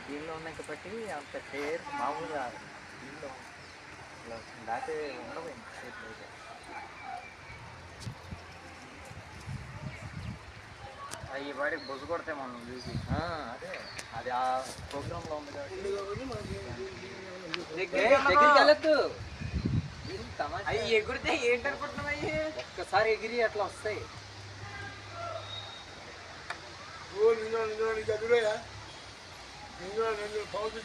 దీనిలో ఉన్నాయి కాబట్టి అంత కేర్ మామూలుగా దీనిలో లేకపోతే ఉండవు చేతులు అయితే. అవి వాడికి బొజ్జు కొడతాయి మనం చూసి. అదే అది ఆ ప్రోగ్రాంలో ఉంది కాబట్టి దగ్గరికి వెళ్ళొద్దు. అవి ఎగురితే ఏంటనుకుంటున్నావు? అవి ఒక్కసారి ఎగిరి అట్లా వస్తాయి. నిన్న చదువుయా నిన్న పౌరుష